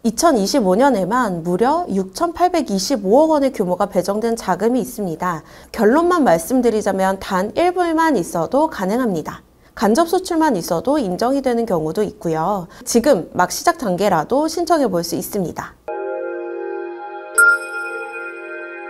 2025년에만 무려 6,825억 원의 규모가 배정된 자금이 있습니다. 결론만 말씀드리자면 단 1불만 있어도 가능합니다. 간접 수출만 있어도 인정이 되는 경우도 있고요. 지금 막 시작 단계라도 신청해 볼 수 있습니다.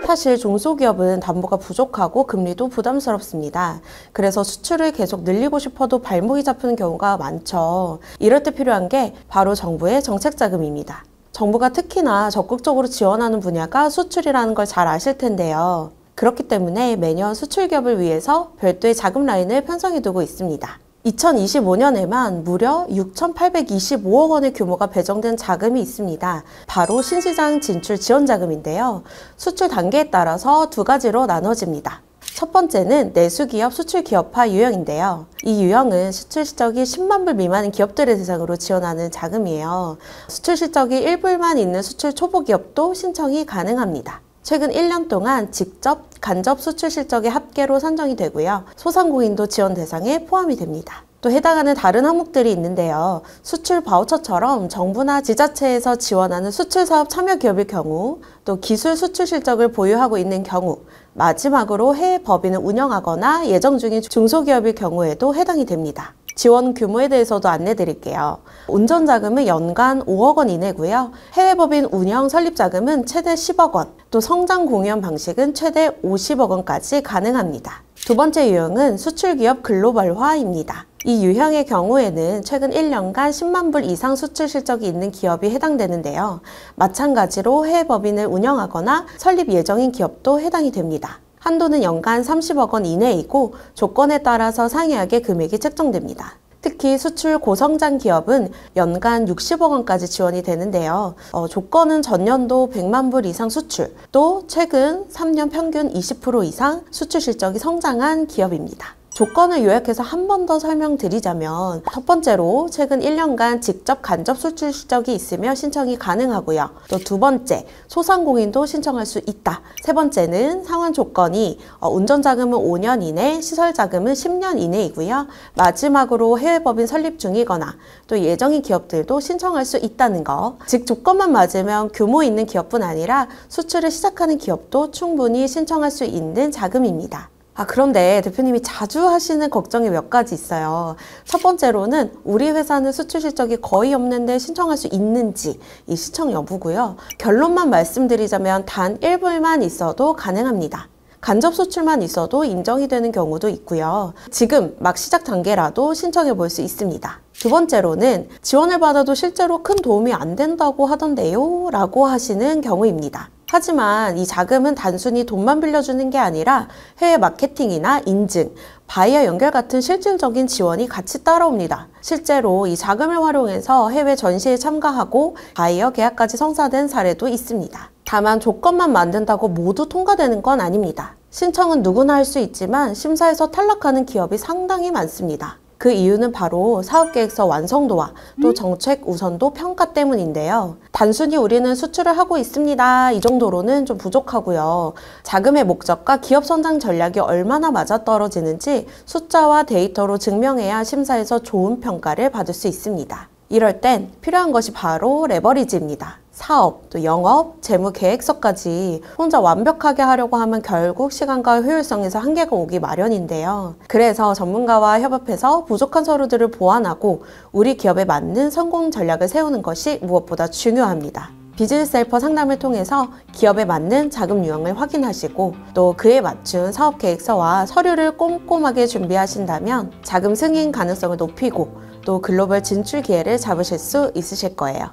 사실 중소기업은 담보가 부족하고 금리도 부담스럽습니다. 그래서 수출을 계속 늘리고 싶어도 발목이 잡히는 경우가 많죠. 이럴 때 필요한 게 바로 정부의 정책자금입니다. 정부가 특히나 적극적으로 지원하는 분야가 수출이라는 걸 잘 아실 텐데요. 그렇기 때문에 매년 수출기업을 위해서 별도의 자금 라인을 편성해 두고 있습니다. 2025년에만 무려 6,825억 원의 규모가 배정된 자금이 있습니다. 바로 신시장 진출 지원 자금인데요. 수출 단계에 따라서 두 가지로 나눠집니다. 첫 번째는 내수기업 수출기업화 유형인데요. 이 유형은 수출 실적이 10만 불 미만인 기업들을 대상으로 지원하는 자금이에요. 수출 실적이 1불만 있는 수출 초보기업도 신청이 가능합니다. 최근 1년 동안 직접, 간접 수출 실적의 합계로 산정이 되고요. 소상공인도 지원 대상에 포함이 됩니다. 또 해당하는 다른 항목들이 있는데요. 수출 바우처처럼 정부나 지자체에서 지원하는 수출 사업 참여 기업일 경우, 또 기술 수출 실적을 보유하고 있는 경우, 마지막으로 해외 법인을 운영하거나 예정 중인 중소기업일 경우에도 해당이 됩니다. 지원 규모에 대해서도 안내 드릴게요. 운전자금은 연간 5억 원 이내고요. 해외법인 운영 설립자금은 최대 10억 원, 또 성장 공유형 방식은 최대 50억 원까지 가능합니다. 두 번째 유형은 수출기업 글로벌화입니다. 이 유형의 경우에는 최근 1년간 10만 불 이상 수출 실적이 있는 기업이 해당되는데요. 마찬가지로 해외법인을 운영하거나 설립 예정인 기업도 해당이 됩니다. 한도는 연간 30억 원 이내이고 조건에 따라서 상이하게 금액이 책정됩니다. 특히 수출 고성장 기업은 연간 60억 원까지 지원이 되는데요. 조건은 전년도 100만 불 이상 수출, 또 최근 3년 평균 20% 이상 수출 실적이 성장한 기업입니다. 조건을 요약해서 한 번 더 설명드리자면 첫 번째로 최근 1년간 직접 간접 수출 실적이 있으면 신청이 가능하고요. 또 두 번째, 소상공인도 신청할 수 있다. 세 번째는 상환 조건이 운전자금은 5년 이내, 시설자금은 10년 이내이고요. 마지막으로 해외법인 설립 중이거나 또 예정인 기업들도 신청할 수 있다는 거. 즉 조건만 맞으면 규모 있는 기업뿐 아니라 수출을 시작하는 기업도 충분히 신청할 수 있는 자금입니다. 그런데 대표님이 자주 하시는 걱정이 몇 가지 있어요. 첫 번째로는 우리 회사는 수출 실적이 거의 없는데 신청할 수 있는지, 이 신청 여부고요. 결론만 말씀드리자면 단 1불만 있어도 가능합니다. 간접 수출만 있어도 인정이 되는 경우도 있고요. 지금 막 시작 단계라도 신청해 볼 수 있습니다. 두 번째로는 지원을 받아도 실제로 큰 도움이 안 된다고 하던데요? 라고 하시는 경우입니다. 하지만 이 자금은 단순히 돈만 빌려주는 게 아니라 해외 마케팅이나 인증, 바이어 연결 같은 실질적인 지원이 같이 따라옵니다. 실제로 이 자금을 활용해서 해외 전시에 참가하고 바이어 계약까지 성사된 사례도 있습니다. 다만 조건만 만든다고 모두 통과되는 건 아닙니다. 신청은 누구나 할 수 있지만 심사에서 탈락하는 기업이 상당히 많습니다. 그 이유는 바로 사업계획서 완성도와 또 정책 우선도 평가 때문인데요. 단순히 우리는 수출을 하고 있습니다. 이 정도로는 좀 부족하고요. 자금의 목적과 기업 성장 전략이 얼마나 맞아떨어지는지 숫자와 데이터로 증명해야 심사에서 좋은 평가를 받을 수 있습니다. 이럴 땐 필요한 것이 바로 레버리지입니다. 사업, 또 영업, 재무 계획서까지 혼자 완벽하게 하려고 하면 결국 시간과 효율성에서 한계가 오기 마련인데요. 그래서 전문가와 협업해서 부족한 서류들을 보완하고 우리 기업에 맞는 성공 전략을 세우는 것이 무엇보다 중요합니다. 비즈니스 헬퍼 상담을 통해서 기업에 맞는 자금 유형을 확인하시고 또 그에 맞춘 사업 계획서와 서류를 꼼꼼하게 준비하신다면 자금 승인 가능성을 높이고 또 글로벌 진출 기회를 잡으실 수 있으실 거예요.